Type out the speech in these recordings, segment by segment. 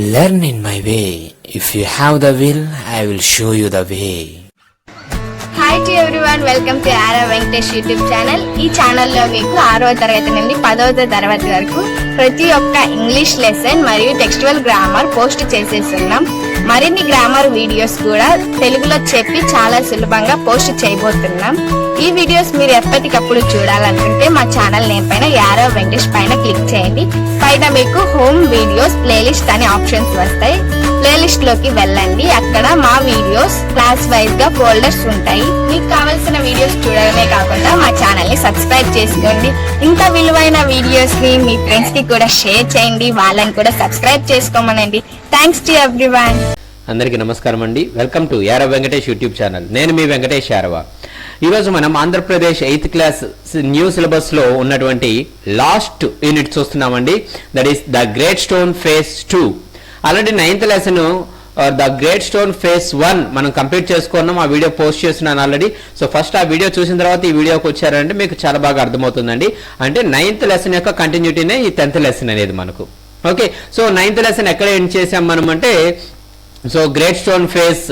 Learn in my way. If you have the will, I will show you the way. Hi to everyone, welcome to Wrinkles YouTube channel. ఈ ఛానల్లో మీకు 6వ తరగతి నుండి 10వ తరగతి వరకు ప్రతి ఒక్క ఇంగ్లీష్ లెసన్ మరియు టెక్స్చువల్ గ్రామర్ పోస్ట్ చేసేస్తున్నాం. మరిన్ని గ్రామర్ వీడియోస్ కూడా తెలుగులో చెప్పి చాలా సులభంగా పోస్ట్ చేయబోతున్నాం. ఈ వీడియోస్ మీరు ఎప్పటికప్పుడు చూడాలనుకుంటే మా ఛానల్ నేమ్ పైన యారో వెంకటేష్ పైన క్లిక్ చేయండి. పైన మీకు హోమ్ వీడియోస్ ప్లేలిస్ట్ అనే ఆప్షన్స్ వస్తాయి. ప్లేలిస్ట్ లోకి వెళ్ళండి. అక్కడ మా వీడియోస్ క్లాస్ వైజ్ గా ఫోల్డర్స్ ఉంటాయి. మీకు కావాల్సిన వీడియోస్ చూడడమే కాకుండా మా ఛానల్ ని సబ్స్క్రైబ్ చేసుకోండి. ఇంకా విలువైన వీడియోస్ ని మీ ఫ్రెండ్స్ కి కూడా షేర్ చేయండి. వాళ్ళని కూడా సబ్స్క్రైబ్ చేసుకోమనండి. Thanks to everyone. అందరికీ నమస్కారం అండి. వెల్కమ్ టు యారో వెంకటేష్ యూట్యూబ్ ఛానల్. నేను మీ వెంకటేష్ యారవ. ఈరోజు మనం Andhra Pradesh 8th class new syllabus లో ఉన్నటువంటి లాస్ట్ యూనిట్ చూస్తున్నామండి. That is the great stone face 2. Already 9th lesson the great stone phase 1 మనం కంప్లీట్ చేసుకున్నాం. ఆ వీడియో పోస్ట్ చేస్తున్నాను ఆల్రెడీ. సో ఫస్ట్ ఆ వీడియో చూసిన తర్వాత ఈ వీడియోకి వచ్చారంటే మీకు చాలా బాగా అర్థమవుతుందండి. అంటే 9th లెసన్ యొక్క కంటిన్యూటీనే ఈ 10th లెసన్ అనేది మనకు. ఓకే, సో 9th లెసన్ ఎక్కడ ఎండ్ చేసాం మనం అంటే, so great stone face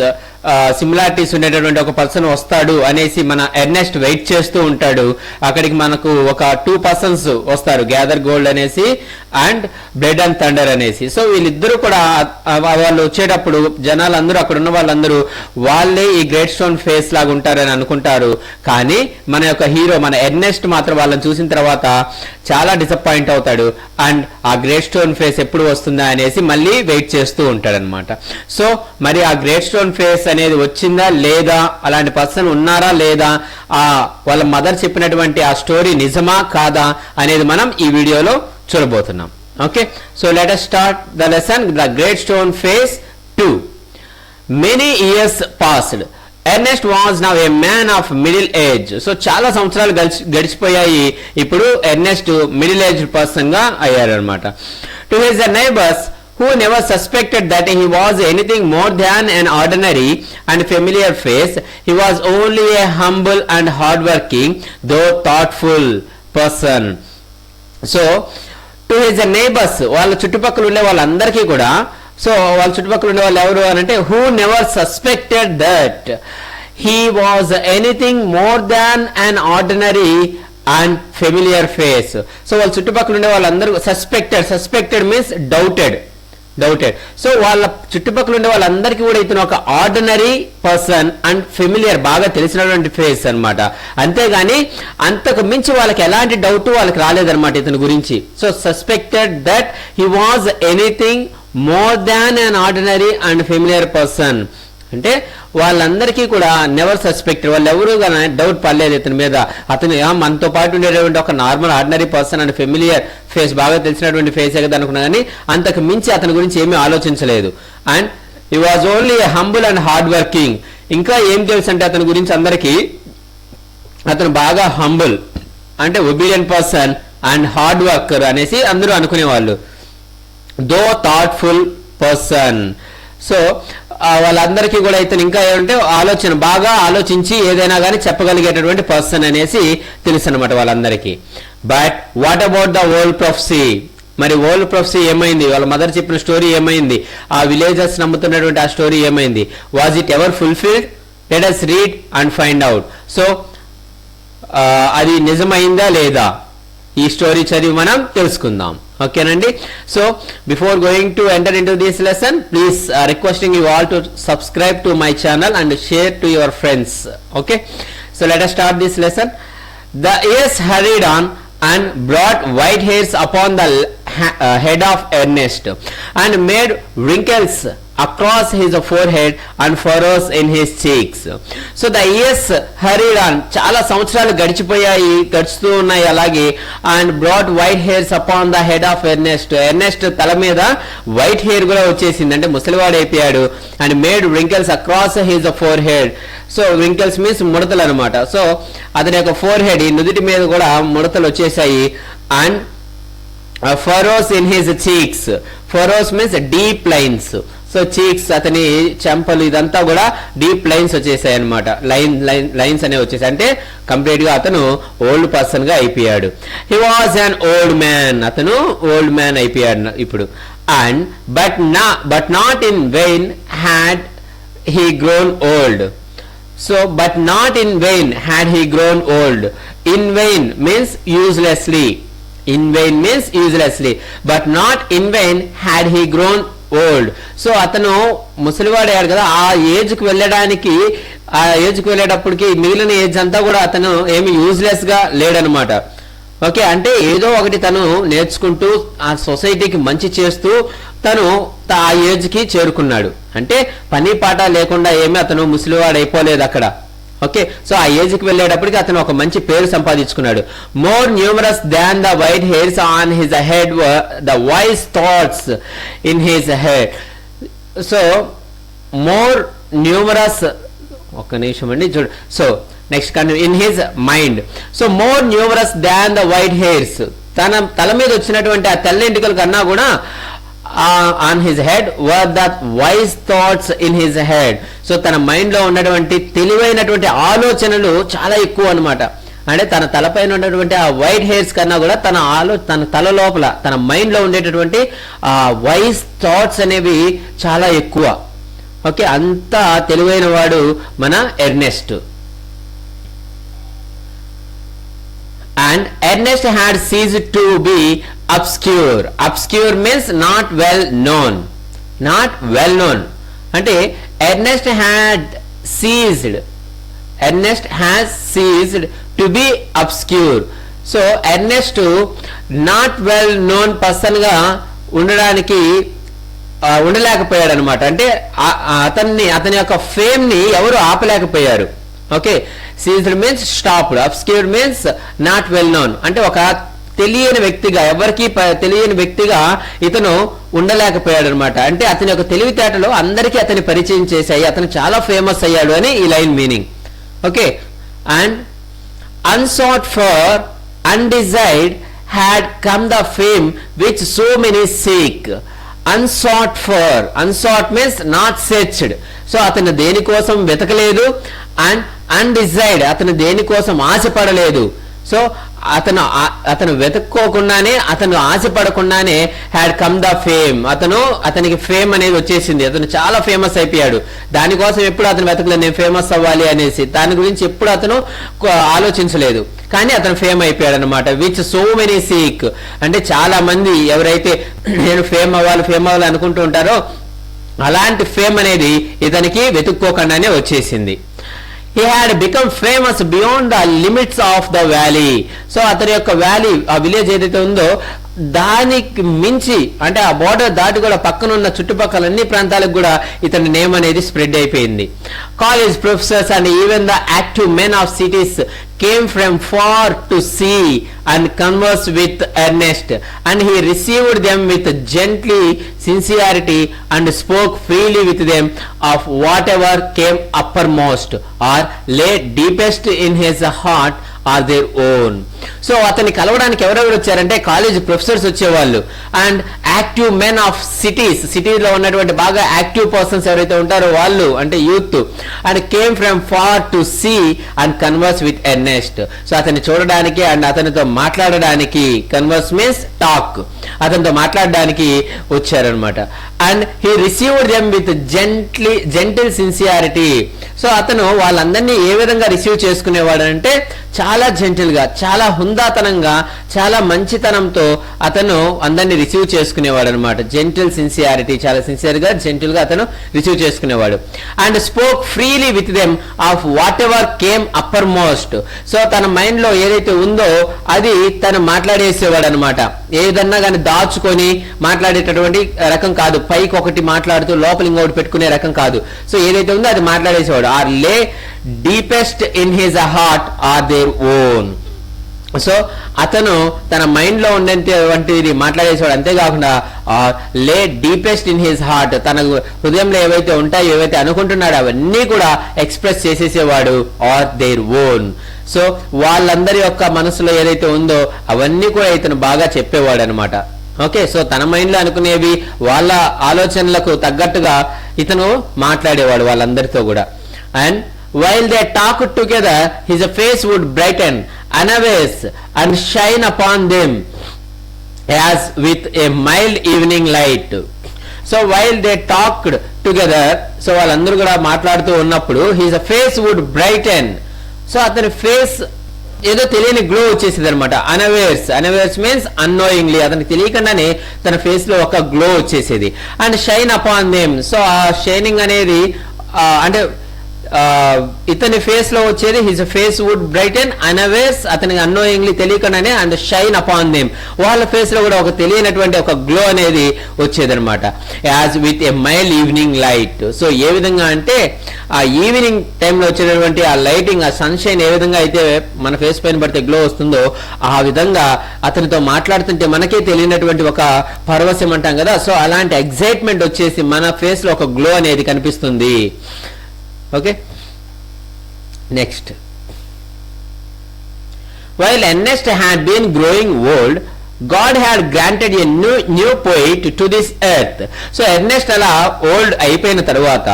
similarities ఉండేటటువంటి ఒక పర్సన్ వస్తాడు అనేసి మన ఎర్నెస్ట్ వెయిట్ చేస్తూ ఉంటాడు. అక్కడికి మనకు ఒక 2 పర్సన్స్ వస్తారు, గ్యాదర్ గోల్డ్ అనేసి అండ్ బ్లడ్ అండ్ థండర్ అనేసి. సో వీళ్ళిద్దరూ కూడా వాళ్ళు వచ్చేటప్పుడు జనాలందరూ అక్కడ ఉన్న వాళ్ళందరూ వాళ్ళే ఈ గ్రేట్ స్టోన్ ఫేస్ లాగా ఉంటారని అనుకుంటారు. కానీ మన యొక్క హీరో మన ఎర్నెస్ట్ మాత్రం వాళ్ళని చూసిన తర్వాత చాలా డిసప్పాయింట్ అవుతాడు. అండ్ ఆ గ్రేట్ స్టోన్ ఫేస్ ఎప్పుడు వస్తుందా అనేసి మళ్ళీ వెయిట్ చేస్తూ ఉంటాడనమాట. సో మరి ఆ గ్రేట్ స్టోన్ ఫేస్ అనేది వచ్చిందా లేదా, అలాంటి పర్సన్ ఉన్నారా లేదా, ఆ వాళ్ళ మదర్ చెప్పినటువంటి ఆ స్టోరీ నిజమా కాదా అనేది మనం ఈ వీడియోలో చూడబోతున్నాం. Okay, so let us start the lesson the great stone face 2. Many years passed. Ernest was now a man of middle age. So చాలా సంవత్సరాలు గడిచిపోయాయి. ఇప్పుడు ఎర్నెస్ట్ మిడిల్ ఏజ్ పర్సన్ గా అయ్యారు అనమాట. To his neighbours who never suspected that he was anything more than an ordinary and familiar face, he was only a humble and hardworking though thoughtful person. So to his neighbors, వాళ్ళ చుట్టుపక్కల ఉండే వాళ్ళందరికీ కూడా, so వాళ్ళ చుట్టుపక్కల ఉండే వాళ్ళు ఎవరు అని అంటే, who never suspected that he was anything more than an ordinary and familiar face. So వాళ్ళ చుట్టుపక్కల ఉండే వాళ్ళందరూ సస్పెక్టెడ్ మీన్స్ డౌటెడ్. సో వాళ్ళ చుట్టుపక్కల ఉండే వాళ్ళందరికీ కూడా ఇతను ఒక ఆర్డినరీ పర్సన్ అండ్ ఫెమిలియర్, బాగా తెలిసినటువంటి ఫేస్ అనమాట. అంతేగాని అంతకు మించి వాళ్ళకి ఎలాంటి డౌట్ వాళ్ళకి రాలేదన్నమాట ఇతని గురించి. So suspected that he was anything more than an ordinary and familiar person. అంటే వాళ్ళందరికీ కూడా నెవర్ సస్పెక్టెడ్, వాళ్ళు ఎవరు కానీ డౌట్ పడలేదు ఇతని మీద. అతను మనతో పాటు ఉండేటువంటి ఒక normal ordinary person and familiar face, బాగా తెలిసినటువంటి ఫేసే కదా అనుకున్నా, కానీ అంతకు మించి అతని గురించి ఏమీ ఆలోచించలేదు. And he was only humble and hard working. ఇంకా ఏం తెలుసు అంటే అతని గురించి అందరికీ, అతను బాగా హంబుల్ అంటే obedient person and hard worker అనేసి అందరూ అనుకునేవాళ్ళు. దో థాట్ఫుల్ పర్సన్. సో వాళ్ళందరికీ కూడా ఇతను ఇంకా ఏమంటే బాగా ఆలోచించి ఏదైనా కానీ చెప్పగలిగేటటువంటి పర్సన్ అనేసి తెలుసు అనమాట వాళ్ళందరికీ. But what about the old ప్రొఫెసీ? మరి ఓల్డ్ ప్రొఫెసీ ఏమైంది? వాళ్ళ మదర్ చెప్పిన స్టోరీ ఏమైంది? ఆ విలేజర్స్ నమ్ముతున్నటువంటి ఆ స్టోరీ ఏమైంది? Was it ever fulfilled? Let us read and find out. So అది నిజమైందా లేదా, ఈ స్టోరీ చదివి మనం తెలుసుకుందాం. ఓకేనండి. So before going to enter in to this lesson, please requesting you all to subscribe to my channel and share to your friends. Okay, so let us start this lesson. The years hurried on and brought white hairs upon the head of Ernest and made wrinkles across his forehead and furrows in his cheeks. So the years hurried on, చాలా సంవత్సరాలు గడుస్తూ ఉన్నాయి అలాగే. and brought white hairs upon the head of Ernest. Ernest తల మీద white hair కూడా వచ్చేసింది, అంటే ముసలివాడు అయిపోయాడు. and made wrinkles across his forehead. So wrinkles means ముడతలు అనమాట. సో అతని యొక్క ఫోర్ హెడ్, ఈ నుదుటి మీద కూడా ముడతలు వచ్చేసాయి. And furrows in his cheeks. furrows means deep lines. So cheeks, అతని చెంపలు, ఇదంతా కూడా డీప్ లైన్స్ వచ్చేసాయి అనమాట. లైన్స్ అనేవి వచ్చేసాయి, అంటే కంప్లీట్ గా అతను ఓల్డ్ పర్సన్ గా అయిపోయాడు. He was an old man. అతను ఓల్డ్ మ్యాన్ అయిపోయాడు ఇప్పుడు. and but not in vain had he grown old. So but not in vain had he grown old. In vain means uselessly. In vain means uselessly, but not in vain had he grown old. So అతను ముసలివాడయ్యాడు కదా, ఆ ఏజ్కి వెళ్ళడానికి, ఆ ఏజ్కి వెళ్ళేటప్పటికి మిగిలిన age అంతా కూడా అతను ఏమి యూజ్లెస్ గా లేడనమాట. ఓకే, అంటే ఏదో ఒకటి తను నేర్చుకుంటూ ఆ సొసైటీకి మంచి చేస్తూ తను ఆ ఏజ్కి చేరుకున్నాడు. అంటే పని పాట లేకుండా ఏమి అతను ముసలివాడు అయిపోలేదు అక్కడ. ఓకే, సో ఆ ఏజ్కి వెళ్ళేటప్పటికి అతను ఒక మంచి పేరు సంపాదించుకున్నాడు. More numerous than the white hairs on his head the wise thoughts in his head. So more numerous, ఒక్క నిమిషం అండి చూడు. So next in his mind. So more numerous than the white hairs, తన తల మీద వచ్చినటువంటి ఆ తెల్ల ఎంటికల కన్నా కూడా on his head were that wise thoughts in his head. So తన మైండ్ లో ఉన్నటువంటి తెలివైనటువంటి ఆలోచనలు చాలా ఎక్కువ అనమాట. అంటే తన తలపైన ఉన్నటువంటి ఆ వైట్ హెయిర్స్ కన్నా కూడా తన తల లోపల తన మైండ్ లో ఉండేటటువంటి ఆ వైస్ థాట్స్ అనేవి చాలా ఎక్కువ. ఓకే, అంత తెలివైన వాడు మన Ernest. And Ernest had ceased to be obscure. Obscure means not well known. Not well known. అంటే Ernest had ceased. Ernest has ceased to be obscure. So Ernest not well known person గా ఉండడానికి ఉండలేకపోయాడు అనమాట. అంటే అతని యొక్క fame ని ఎవరు ఆపలేకపోయారు. Okay, ceased means stopped, obscure means not well known. అంటే ఒక తెలియని వ్యక్తిగా, ఎవరికి తెలియని వ్యక్తిగా ఇతను ఉండలేకపోయాడు అనమాట. అంటే అతని యొక్క తెలివితేటలు అందరికీ అతని పరిచయం చేశాయి, అతను చాలా ఫేమస్ అయ్యాడు అని ఈ line meaning. Okay, and unsought for, undesired had come the fame which so many seek. Unsought for, unsought means not searched. So అతను దేనికోసం వెతకలేదు, అండ్ అన్డిజైర్డ్ అతను దేనికోసం ఆశపడలేదు. సో అతను వెతుక్కోకుండానే, అతను ఆశపడకుండానే హ్యాడ్ కమ్ ద ఫేమ్, అతనికి ఫేమ్ అనేది వచ్చేసింది. అతను చాలా ఫేమస్ అయిపోయాడు. దానికోసం ఎప్పుడు అతను వెతకలేదు నేను ఫేమస్ అవ్వాలి అనేసి, దాని గురించి ఎప్పుడు అతను ఆలోచించలేదు. కానీ అతను ఫేమ్ అయిపోయాడు అనమాట. విచ్ సో మెనీ సీక్, అంటే చాలా మంది ఎవరైతే నేను ఫేమ్ అవ్వాలి అనుకుంటూ ఉంటారో అలాంటి ఫేమ్ అనేది ఇతనికి వెతుక్కోకుండానే వచ్చేసింది. He had become famous beyond the limits of the valley. So అతని యొక్క వ్యాలీ, ఆ విలేజ్ ఏదైతే ఉందో దానికి మించి, అంటే ఆ బోర్డర్ దాటి కూడా పక్కన ఉన్న చుట్టుపక్కల అన్ని ప్రాంతాలకు కూడా ఇతని నేమ్ అనేది స్ప్రెడ్ అయిపోయింది. College professors and even the active men of cities came from far to see and converse with Ernest, and he received them with gently sincerity and spoke freely with them of whatever came uppermost or lay deepest in his heart or their own. So అతన్ని కలవడానికి ఎవరెవరు వచ్చారంటే college professors వచ్చేవాళ్ళు, and active men of cities, సిటీలో ఉన్నటువంటి బాగా active persons ఎవరైతే ఉంటారో వాళ్ళు, అంటే youth, and came from far to see and converse with Ernest. So అతన్ని చూడడానికి అండ్ అతనితో మాట్లాడడానికి, కన్వర్స్ మీన్స్ టాక్, అతనితో మాట్లాడడానికి వచ్చారనమాట. And he received them with gentle sincerity. So అతను వాళ్ళందరినీ ఏ విధంగా రిసీవ్ చేసుకునేవాడు అంటే చాలా జెంటిల్ గా, చాలా హుందాతనంగా, చాలా మంచితనంతో అతను అందరినీ రిసీవ్ చేసుకునేవాడు అనమాట. జెంటిల్ సిన్సియారిటీ, చాలా సిన్సియర్ గా, జెంటిల్ గా అతను రిసీవ్ చేసుకునేవాడు. And spoke freely with them of what ever came upper most. So తన మైండ్ లో ఏదైతే ఉందో అది తను మాట్లాడేసేవాడు అనమాట. ఏదన్నా కానీ దాచుకొని మాట్లాడేటటువంటి రకం కాదు, పైకి ఒకటి మాట్లాడుతూ లోపల ఇంకొకటి పెట్టుకునే రకం కాదు. సో ఏదైతే ఉందో అది మాట్లాడేసేవాడు. Or lay deepest in his heart or their own. So అతను తన మైండ్ లో ఉండేటువంటిది మాట్లాడేసేవాడు. అంతేకాకుండా లే డీపెస్ట్ ఇన్ హిజ్ హార్ట్, తన హృదయంలో ఏవైతే ఉంటాయో, ఏవైతే అనుకుంటున్నాడో అవన్నీ కూడా ఎక్స్ప్రెస్ చేసేసేవాడు. Or their own. సో వాళ్ళందరి యొక్క మనసులో ఏదైతే ఉందో అవన్నీ కూడా ఇతను బాగా చెప్పేవాడు అనమాట. ఓకే, సో తన మైండ్ లో అనుకునేవి వాళ్ళ ఆలోచనలకు తగ్గట్టుగా ఇతను మాట్లాడేవాడు వాళ్ళందరితో కూడా. And while they talked together his face would brighten unawares and shine upon them. as with a mild evening light. So while they talked together, so వాళ్ళందరూ కూడా మాట్లాడుతూ ఉన్నప్పుడు his face would brighten. So అతని face ఏదో తెలియని glow వచ్చేసింది అనమాట. అన్అవేర్స్ means annoyingly, అతనికి తెలియకుండానే తన ఫేస్ లో ఒక గ్లో వచ్చేసేది. And shine upon them. So ఆ షైనింగ్ అనేది అంటే ఇతని ఫేస్ లో వచ్చేది his face would brighten unawares, అతనికి అన్నోయింగ్లీ తెలియకుండానే, అండ్ షైన్ అపాన్ దేమ్, వాళ్ళ ఫేస్ లో కూడా ఒక తెలియనటువంటి ఒక గ్లో అనేది వచ్చేదనమాట. As with a mild evening light. So ఏ విధంగా అంటే ఆ ఈవినింగ్ టైంలో వచ్చేటటువంటి ఆ లైటింగ్, ఆ సన్షైన్ ఏ విధంగా అయితే మన ఫేస్ పైన పడితే గ్లో వస్తుందో ఆ విధంగా అతనితో మాట్లాడుతుంటే మనకే తెలియనటువంటి ఒక పరవశం అంటాం కదా, సో అలాంటి ఎగ్జైట్మెంట్ వచ్చేసి మన ఫేస్ లో ఒక గ్లో అనేది కనిపిస్తుంది. Okay, next. While Ernest had been growing old, God had granted a new poet to this earth. So Ernest అలా ఓల్డ్ అయిపోయిన తర్వాత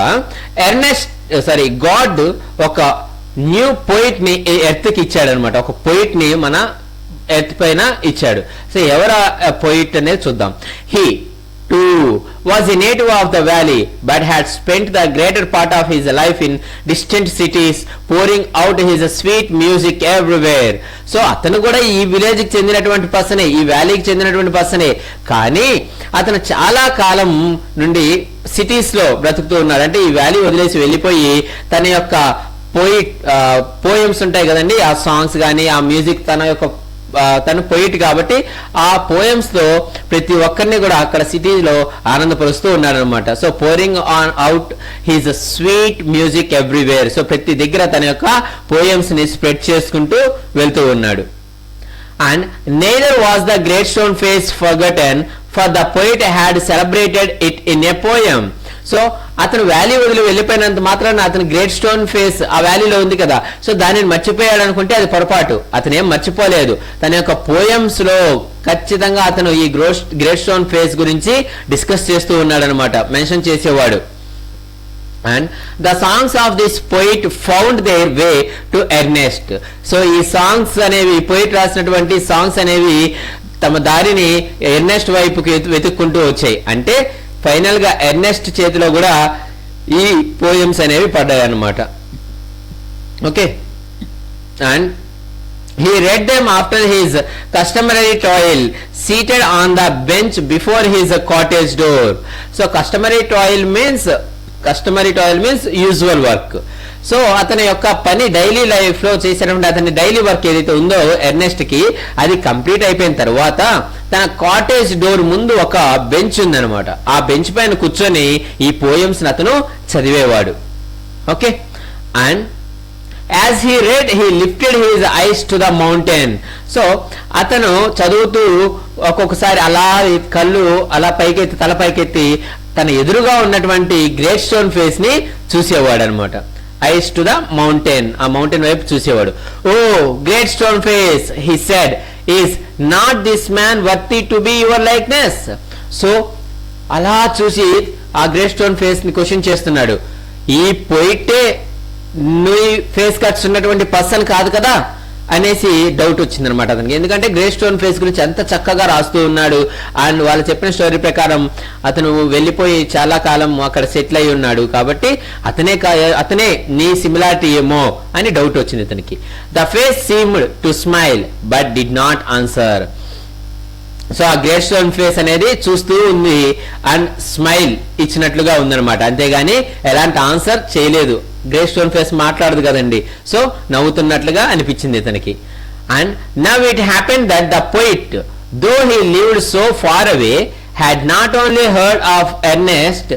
గాడ్ ఒక న్యూ పోయిట్ ని ఎర్త్ కి ఇచ్చాడు అనమాట. ఒక పోయిట్ ని మన ఎర్త్ పైన ఇచ్చాడు. సో ఎవరు పోయిట్ అనేది చూద్దాం. He too was a native of the valley but had spent the greater part of his life in distant cities pouring out his sweet music everywhere. So అతను కూడా ఈ విలేజ్ కి చెందినటువంటి పర్సనే, ఈ వ్యాలీకి చెందినటువంటి పర్సనే, కానీ అతను చాలా కాలం నుండి సిటీస్ లో బ్రతుకుతూ ఉన్నాడు. అంటే ఈ వ్యాలీ వదిలేసి వెళ్ళిపోయి తన యొక్క పోయమ్స్ ఉంటాయి కదండి, ఆ సాంగ్స్ కానీ ఆ మ్యూజిక్, తను పోయిట్ కాబట్టి ఆ పోయమ్స్ తో ప్రతి ఒక్కరిని కూడా అక్కడ సిటీలో ఆనందపరుస్తూ ఉన్నాడు అనమాట. So pouring on out his sweet music everywhere. So ప్రతి దగ్గర తన యొక్క పోయమ్స్ ని స్ప్రెడ్ చేసుకుంటూ వెళ్తూ ఉన్నాడు. And neither was the great stone face forgotten, for the poet had celebrated it in a poem. So అతను వ్యాలీ వదిలి వెళ్ళిపోయినంత మాత్రాన అతను గ్రేట్ స్టోన్ ఫేస్ ఆ వ్యాలీలో ఉంది కదా, సో దానిని మర్చిపోయాడు అనుకుంటే అది పొరపాటు. అతను ఏం మర్చిపోలేదు. తన యొక్క పోయమ్స్ లో ఖచ్చితంగా అతను ఈ గ్రేట్ స్టోన్ ఫేస్ గురించి డిస్కస్ చేస్తూ ఉన్నాడు అనమాట, మెన్షన్ చేసేవాడు. And the songs of this poet found their way to Ernest. So ఈ సాంగ్స్ అనేవి, పోయిట్ రాసినటువంటి సాంగ్స్ అనేవి తమ దారిని ఎర్నెస్ట్ వైపుకి వెతుక్కుంటూ వచ్చాయి. అంటే ఫైనల్ గా ఎర్నెస్ట్ చేతిలో కూడా ఈ పోయమ్స్ అనేవి పడ్డాయి అన్నమాట. Okay, and he read them after his customary toil seated on the bench before his cottage door. So customary toil means usual work. So అతని యొక్క పని డైలీ లైఫ్ లో చేసినటువంటి అతని డైలీ వర్క్ ఏదైతే ఉందో ఎర్నెస్ట్ కి, అది కంప్లీట్ అయిపోయిన తర్వాత తన కాటేజ్ డోర్ ముందు ఒక బెంచ్ ఉందనమాట. ఆ బెంచ్ పైన కూర్చొని ఈ పోయమ్స్ అతను చదివేవాడు. Okay, and as he read he lifted his eyes to the mountain. So అతను చదువుతూ ఒక్కొక్కసారి అలా కళ్ళు అలా పైకెత్తి, తల పైకెత్తి తన ఎదురుగా ఉన్నటువంటి గ్రేట్ స్టోన్ ఫేస్ ని చూసేవాడు అనమాట. ఐస్ టు ద మౌంటైన్, ఆ మౌంటైన్ వైపు చూసేవాడు. O great stone face, he said, is not this man worthy to be your likeness. So అలా చూసి ఆ గ్రేట్ స్టోన్ ఫేస్ ని క్వశ్చన్ చేస్తున్నాడు. ఈ పోయిటే నీ ఫేస్ కట్స్ ఉన్నటువంటి పర్సన్ కాదు కదా అనేసి డౌట్ వచ్చింది అనమాట అతనికి. ఎందుకంటే గ్రే స్టోన్ ఫేస్ గురించి ఎంత చక్కగా రాస్తూ ఉన్నాడు. అండ్ వాళ్ళు చెప్పిన స్టోరీ ప్రకారం అతను వెళ్ళిపోయి చాలా కాలం అక్కడ సెటిల్ అయి ఉన్నాడు కాబట్టి అతనే నీ సిమిలారిటీ ఏమో అని డౌట్ వచ్చింది అతనికి. The face seemed to smile but did not answer. So ఆ గ్రేట్ స్టోన్ ఫేస్ అనేది చూస్తూ ఉంది అండ్ స్మైల్ ఇచ్చినట్లుగా ఉందన్నమాట, అంతేగాని ఎలాంటి ఆన్సర్ చేయలేదు. గ్రేట్ స్టోన్ ఫేస్ మాట్లాడదు కదండి, సో నవ్వుతున్నట్లుగా అనిపించింది ఇతనికి. And now it happen that the poet, though he lived so far away, had not only heard of Ernest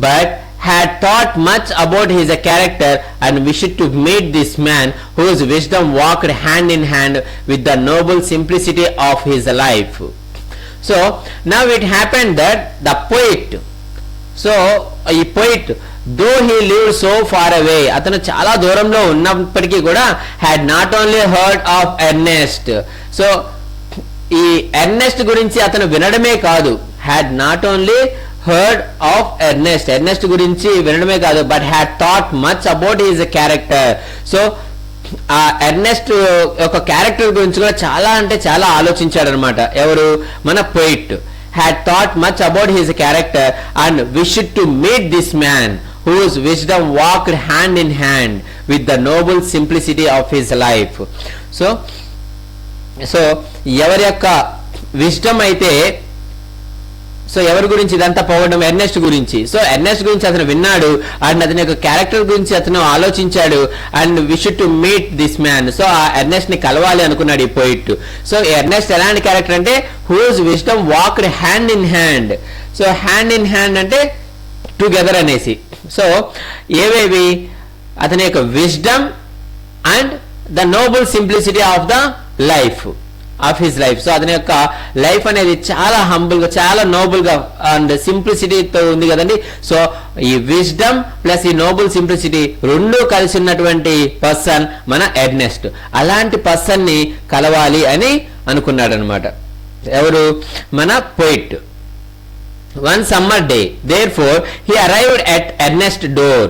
but had thought much about his character and wished to meet this man whose wisdom walked hand in hand with the noble simplicity of his life. So now it happened that the poet, so a poet, though he lived so far away, atanu chala దూరంలో ఉన్నప్పటికీ కూడా had not only heard of Ernest, so ఈ Ernest గురించి అతను వినడమే కాదు, had not only heard of Ernest గురించి వినడమే కాదు, but had thought much about his character. So ఆ ఎర్నెస్ట్ ఒక క్యారెక్టర్ గురించి కూడా చాలా అంటే చాలా ఆలోచించాడు అనమాట. ఎవరు? మన poet had thought much about his character and wished to meet this man whose wisdom walked hand in hand with the noble simplicity of his life. So ఎవరి యొక్క విజ్డమ్ అయితే, సో ఎవరి గురించి ఇదంతా పోవడం? ఎర్నెస్ట్ గురించి. సో ఎర్నెస్ట్ గురించి అతను విన్నాడు అండ్ అతని యొక్క క్యారెక్టర్ గురించి అతను ఆలోచించాడు and wish to meet this man. So ఆ ఎర్నెస్ట్ ని కలవాలి అనుకున్నాడు ఈ పోయిట్. సో ఎర్నెస్ట్ ఎలాంటి క్యారెక్టర్ అంటే whose wisdom walked hand in hand. So hand in hand అంటే టుగెదర్ అనేసి. సో ఏవేవి? అతని యొక్క wisdom and the noble simplicity of the life of his life. So అతని యొక్క లైఫ్ అనేది చాలా హంబుల్ గా, చాలా నోబుల్ గా అండ్ సింప్లిసిటీతో ఉంది కదండి. సో ఈ విజ్డమ్ ప్లస్ ఈ నోబుల్ సింప్లిసిటీ రెండు కలిసి ఉన్నటువంటి పర్సన్ మన ఎర్నెస్ట్. అలాంటి పర్సన్ ని కలవాలి అని అనుకున్నాడు అనమాట. ఎవరు? మన poet. One summer day, therefore, he arrived at Ernest's door,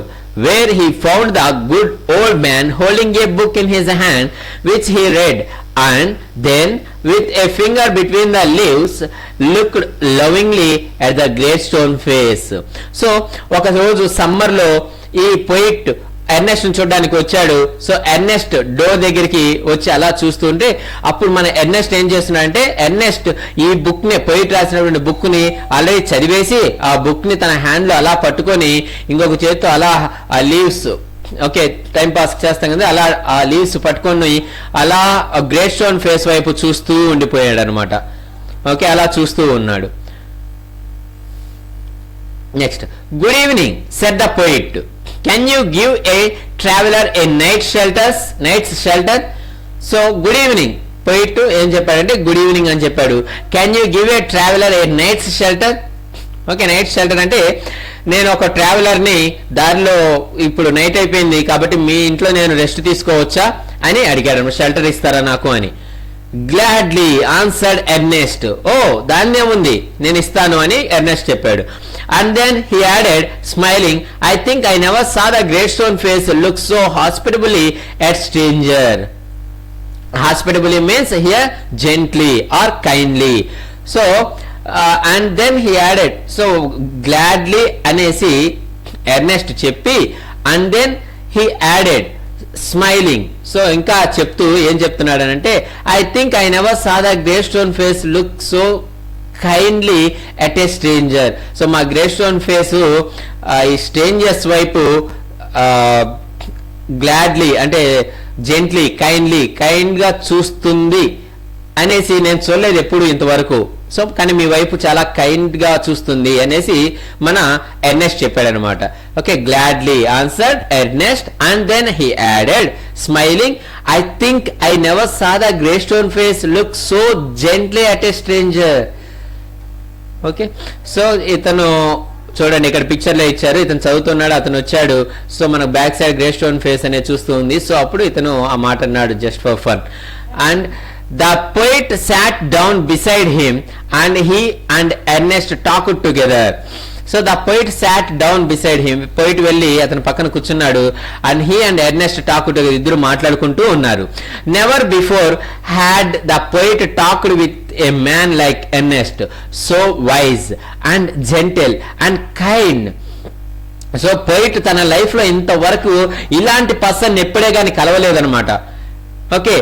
where he found the good old man holding a book in his hand, which he read, and then, with a finger between the leaves, looked lovingly at the great stone face. So, ఒక రోజు summer లో ఈ poet Ernest ని చూడడానికి వచ్చాడు. So Ernest door దగ్గరికి వచ్చి అలా చూస్తుంటే అప్పుడు మన ఎర్నెస్ట్ ఏం చేస్తున్నాడంటే, ఎర్నెస్ట్ ఈ బుక్ ని, పోయిట్ రాసినటువంటి బుక్ ని ఆల్రెడీ చదివేసి ఆ బుక్ ని తన హ్యాండ్ లో అలా పట్టుకొని ఇంకొక చేతితో అలా ఆ లీవ్స్, ఓకే టైం పాస్ చేస్తాం కదా, అలా ఆ లీవ్స్ పట్టుకొని అలా గ్రేట్ స్టోన్ ఫేస్ వైపు చూస్తూ ఉండిపోయాడు అనమాట. ఓకే, అలా చూస్తూ ఉన్నాడు. Next, good evening said the poet, can you give a traveller A nights shelter. So good evening, poet ఏం చెప్పాడంటే గుడ్ ఈవినింగ్ అని చెప్పాడు. Can you give a traveller A nights shelter. Okay, night shelter అంటే నేను ఒక traveller ని దారిలో, ఇప్పుడు నైట్ అయిపోయింది కాబట్టి మీ ఇంట్లో నేను రెస్ట్ తీసుకోవచ్చా అని అడిగాడు. షెల్టర్ ఇస్తారా నాకు అని. Gladly answered Ernest. ఓ దాన్నే ఉంది, నేను ఇస్తాను అని ఎర్నెస్ట్ చెప్పాడు. And then he added smiling, I think I never saw the great stone face look so hospitably at stranger. Hospitably means here gently or kindly. So and then he added, so gladly అనేసి Ernest చెప్పి and then he added smiling. So ఇంకా చెప్తూ ఏం చెప్తున్నాడు అంటే, I think I never saw the great stone face look so kindly at a stranger. So మా great stone face ఈ strangers వైపు గ్లాడ్లీ అంటే జెంట్లీ, కైండ్ గా చూస్తుంది అనేసి నేను చూడలేదు ఎప్పుడు ఇంతవరకు. సో కానీ మీ వైపు చాలా కైండ్ గా చూస్తుంది అనేసి మన ఎర్నెస్ట్ చెప్పాడనమాట. Okay, gladly answered Ernest and then he added smiling, I think I never saw the great stone face look so gently at a stranger. Okay, so ఇతను చూడండి ఇక్కడ పిక్చర్ లో ఇచ్చారు, ఇతను చదువుతున్నాడు, అతను వచ్చాడు. సో మనకు back side grey stone face అనేది చూస్తూ ఉంది. సో అప్పుడు ఇతను ఆ మాట అన్నాడు just for fun. And the poet sat down beside him and he and Ernest talked together. So the poet sat down beside him, poet వెళ్ళి అతని పక్కన కూర్చున్నాడు. and he and Ernest talked together, ఇద్దరు మాట్లాడుకుంటూ ఉన్నారు. never before had the poet talked with a man like Ernest, so wise and gentle and kind. So poet తన life లో ఇంతవరకు ఇలాంటి పర్సన్ ఎప్పుడే కానీ కలవలేదన్నమాట. ఓకే,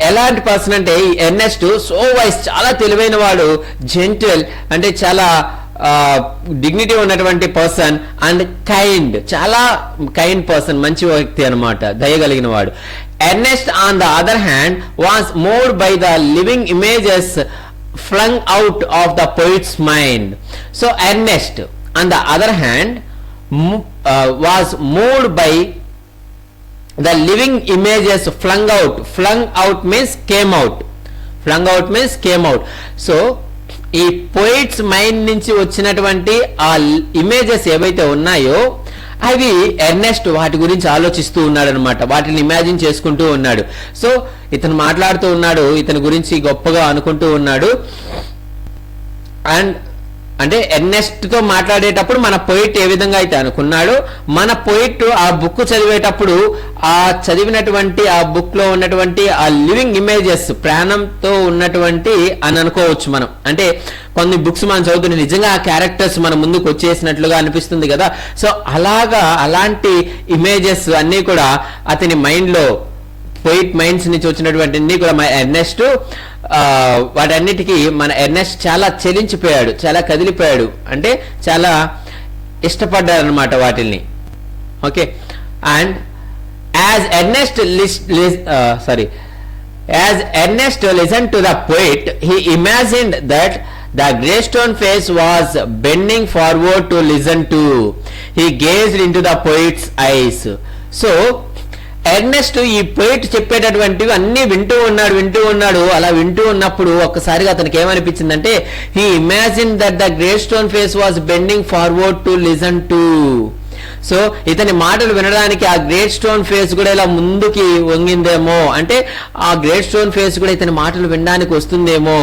ఎలాంటి పర్సన్ అంటే ఈ ఎర్నెస్ట్ సో వైస్, చాలా తెలివైన వాడు, జెంటల్ అంటే చాలా డిగ్నిటీ ఉన్నటువంటి పర్సన్ అండ్ కైండ్, చాలా కైండ్ పర్సన్, మంచి వ్యక్తి అనమాట, దయగలిగిన వాడు. Ernest on the other hand was moved by the living images flung out of the poet's mind. So Ernest on the other hand was moved by the living images flung out means came out. So ఈ poets mind నుంచి వచ్చినటువంటి ఆ images ఏవైతే ఉన్నాయో అవి Ernest వాటి గురించి ఆలోచిస్తూ ఉన్నాడు అనమాట, వాటిని ఇమాజిన్ చేసుకుంటూ ఉన్నాడు. సో ఇతను మాట్లాడుతూ ఉన్నాడు, ఇతని గురించి గొప్పగా అనుకుంటూ ఉన్నాడు. అండ్ అంటే ఎర్నెస్ట్ తో మాట్లాడేటప్పుడు మన పోయిట్ ఏ విధంగా అయితే అనుకున్నాడో, మన పోయిట్ ఆ బుక్ చదివేటప్పుడు ఆ చదివినటువంటి ఆ బుక్ లో ఉన్నటువంటి ఆ లివింగ్ ఇమేజెస్, ప్రాణంతో ఉన్నటువంటి అని అనుకోవచ్చు మనం. అంటే కొన్ని బుక్స్ మనం చదువుతుంటే నిజంగా ఆ క్యారెక్టర్స్ మన ముందుకు వచ్చేసినట్లుగా అనిపిస్తుంది కదా. సో అలాంటి ఇమేజెస్ అన్నీ కూడా అతని మైండ్ లో, పోయిట్ మైండ్స్ నుంచి వచ్చినటువంటి కూడా మన ఎర్నెస్ట్ వాటన్నిటికీ మన ఎర్నెస్ట్ చాలా చెలించిపోయాడు, చాలా కదిలిపోయాడు, అంటే చాలా ఇష్టపడ్డాడు అనమాట వాటిల్ని. Okay, and as Ernest listened to the poet, he imagined that the greystone face was bending forward to listen to. He gazed into the poet's eyes. So Ernest ఈ పోయిట్ చెప్పేటటువంటివి అన్ని వింటూ ఉన్నాడు. అలా వింటూ ఉన్నప్పుడు ఒక్కసారిగా అతనికి ఏమనిపించిందంటే, he imagine that the grey stone face was bending forward to listen to. So ఇతని మాటలు వినడానికి ఆ గ్రేట్ స్టోన్ ఫేస్ కూడా ఇలా ముందుకి వంగిందేమో, అంటే ఆ గ్రేట్ స్టోన్ ఫేస్ కూడా ఇతని మాటలు వినడానికి వస్తుందేమో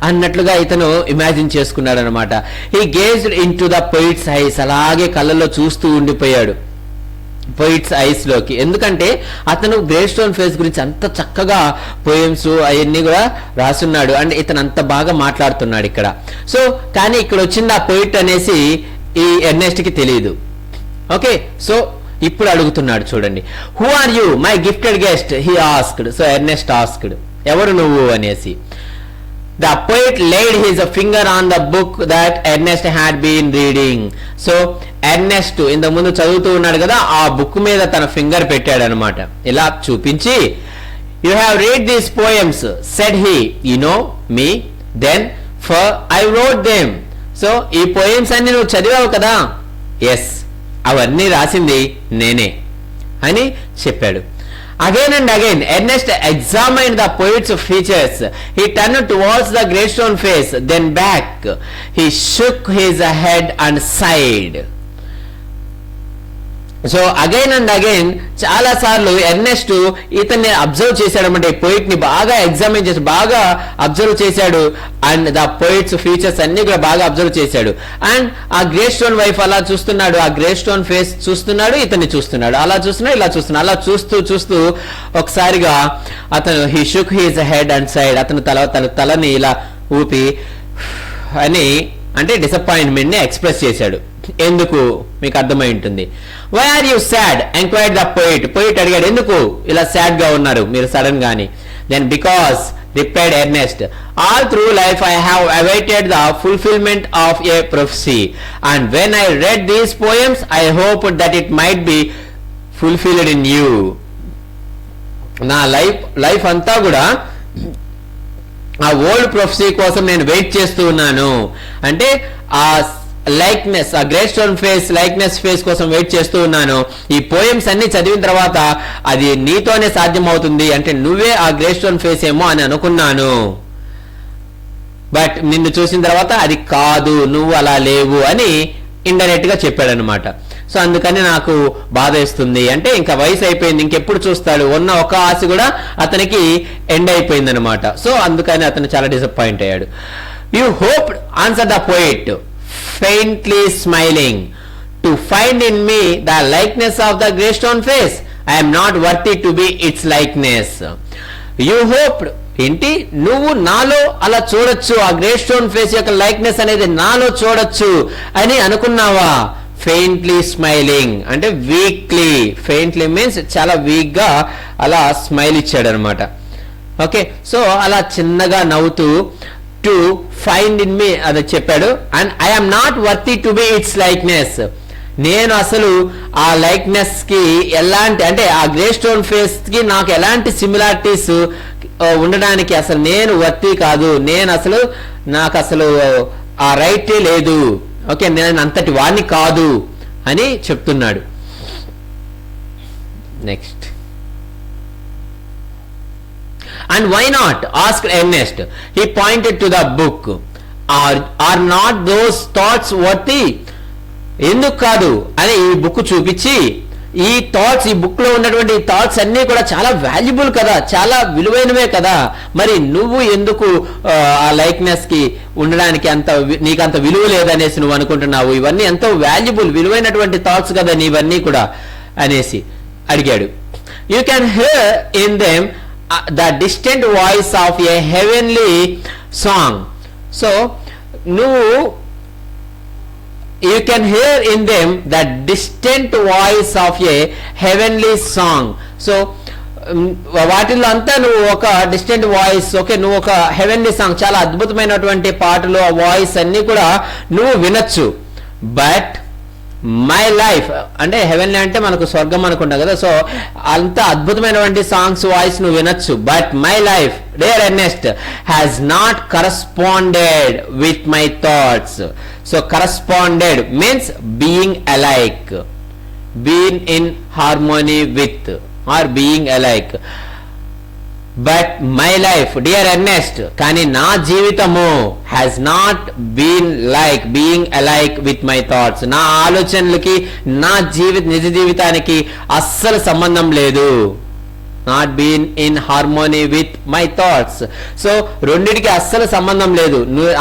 అన్నట్లుగా ఇతను ఇమాజిన్ చేసుకున్నాడు అనమాట. He gazed in to the poets ice, అలాగే కళ్ళల్లో చూస్తూ ఉండిపోయాడు పోయిట్స్ ఐస్ లోకి. ఎందుకంటే అతను గ్రే స్టోన్ ఫేస్ గురించి అంత చక్కగా పోయమ్స్ అవన్నీ కూడా రాసున్నాడు, అండ్ ఇతను అంత బాగా మాట్లాడుతున్నాడు ఇక్కడ. సో కానీ ఇక్కడ వచ్చింది ఆ పోయిట్ అనేసి ఈ ఎర్నెస్ట్ కి తెలియదు. ఓకే, సో ఇప్పుడు అడుగుతున్నాడు చూడండి. Who are you my gifted guest, he asked. So Ernest asked, ఎవరు నువ్వు అనేసి. The poet laid his finger on the book that Ernest had been reading. So Ernest ఇంత ముందు చదువుతూ ఉన్నాడు కదా, ఆ బుక్ మీద తన ఫింగర్ పెట్టాడు అనమాట. ఇలా చూపించి, you have read these poems, said he. You know me, then for I wrote them. So ఈ పోయమ్స్ అన్ని నువ్వు చదివావు కదా. ఎస్, అవన్నీ రాసింది నేనే అని చెప్పాడు. Again and again, Ernest examined the poet's features. He turned towards the grey stone face, then back. He shook his head and sighed. So again and again చాలా సార్లు ఎర్నెస్ట్ ఇతన్ని అబ్జర్వ్ చేశాడు అనమాట. ఈ పోయిట్ ని బాగా ఎగ్జామిన్ చేసి బాగా అబ్జర్వ్ చేశాడు, అండ్ ద పోయిట్స్ ఫీచర్స్ అన్ని కూడా బాగా అబ్జర్వ్ చేశాడు. అండ్ ఆ గ్రే స్టోన్ వైఫ్ అలా చూస్తున్నాడు, ఆ గ్రే స్టోన్ ఫేస్ చూస్తున్నాడు, ఇతన్ని చూస్తున్నాడు, అలా చూస్తున్నాడు, ఇలా చూస్తున్నాడు. అలా చూస్తూ ఒకసారిగా అతను he shook his head and side, అతను తన తలని ఇలా ఊపి అని, అంటే డిసప్పాయింట్మెంట్ ని ఎక్స్ప్రెస్ చేశాడు. ఎందుకు మీకు అర్థమై ఉంటుంది. Why are you sad enquired the poet. Poet అడిగాడు, ఎందుకు ఇలా సాడ్ గా ఉన్నారు మీరు సడన్ గాని. Then because replied Ernest, all through life I have awaited the fulfillment of a prophecy, and when I read these poems I hoped that it might be fulfilled in you. నా life అంతా కూడా ఆ old ప్రొఫెసీ కోసం నేను wait చేస్తూ ఉన్నాను. అంటే ఆ లైక్నెస్, ఆ grey stone face likeness face కోసం వెయిట్ చేస్తూ ఉన్నాను. ఈ పోయమ్స్ అన్ని చదివిన తర్వాత అది నీతోనే సాధ్యం అవుతుంది, అంటే నువ్వే ఆ గ్రే స్టోన్ ఫేస్ ఏమో అని అనుకున్నాను. బట్ నిన్ను చూసిన తర్వాత అది కాదు, నువ్వు అలా లేవు అని ఇండైరెక్ట్ గా చెప్పాడు అనమాట. సో అందుకని నాకు బాధ ఇస్తుంది, అంటే ఇంకా వయసు అయిపోయింది, ఇంకెప్పుడు చూస్తాడు, ఉన్న ఒక ఆశ కూడా అతనికి ఎండ్ అయిపోయింది అనమాట. సో అందుకని అతను చాలా డిసప్పాయింట్ అయ్యాడు. You hope answer the poet faintly smiling, to find in me the likeness of the grey stone face. I am not worthy to be its likeness. You hoped, ఏంటి నువ్వు నాలో అలా చూడొచ్చు, ఆ గ్రే స్టోన్ ఫేస్ యొక్క likeness అనేది నాలో చూడొచ్చు అని అనుకున్నావా. ఫెయింట్లీ స్మైలింగ్ అంటే వీక్లీ, ఫెయింట్లీ మీన్స్ చాలా వీక్ గా అలా స్మైల్ ఇచ్చాడు అనమాట. ఓకే, సో అలా చిన్నగా నవ్వుతూ టు ఫైండ్ ఇన్ మీ అది చెప్పాడు. And I'm not worthy to B it's likeness, నేను అసలు ఆ లైక్నెస్ కి ఎలాంటి, అంటే ఆ గ్రే స్టోన్ ఫేస్ కి నాకు ఎలాంటి సిమిలారిటీస్ ఉండడానికి అసలు నేను వర్తీ కాదు, నాకు అసలు ఆ రైటే లేదు. ఓకే, నేను అంతటి వాణ్ణి కాదు అని చెప్తున్నాడు. Next, and why not, asked Ernest. He pointed to the book. Are not those thoughts worthy? ఎందుకు కాదు అని ఈ బుక్ చూపించి, ఈ థాట్స్, ఈ బుక్ లో ఉన్నటువంటి థాట్స్ అన్ని కూడా చాలా వాల్యుబుల్ కదా, చాలా విలువైనవే కదా, మరి నువ్వు ఎందుకు ఆ లైక్నెస్ కి ఉండడానికి నీకు అంత విలువ లేదనేసి నువ్వు అనుకుంటున్నావు, ఇవన్నీ ఎంతో వాల్యుబుల్ విలువైనటువంటి థాట్స్ కదా నీవన్నీ కూడా అనేసి అడిగాడు. you can hear in them the distant voice of a heavenly song. So you can hear in them the distant voice of a heavenly song. So వాటిల్లో అంతా నువ్వు ఒక డిస్టెంట్ వాయిస్, ఓకే, నువ్వు ఒక హెవెన్లీ సాంగ్, చాలా అద్భుతమైనటువంటి పాటలు, ఆ వాయిస్ అన్ని కూడా నువ్వు వినొచ్చు. బట్ మై లైఫ్ అంటే హెవెన్లీ అంటే మనకు స్వర్గం అనుకుంటాం కదా, సో అంత అద్భుతమైనటువంటి సాంగ్స్ వాయిస్ నువ్వు వినొచ్చు. But my life dear Ernest has not corresponded with my thoughts. So corresponded means being alike, being in harmony with or being alike. But my life dear Ernest, కానీ నా జీవితము has not been like being alike with my thoughts. నా ఆలోచనలకి నా నిజ జీవితానికి అస్సలు సంబంధం లేదు. not been in harmony with my thoughts. So రెండిటికి అస్సలు సంబంధం లేదు.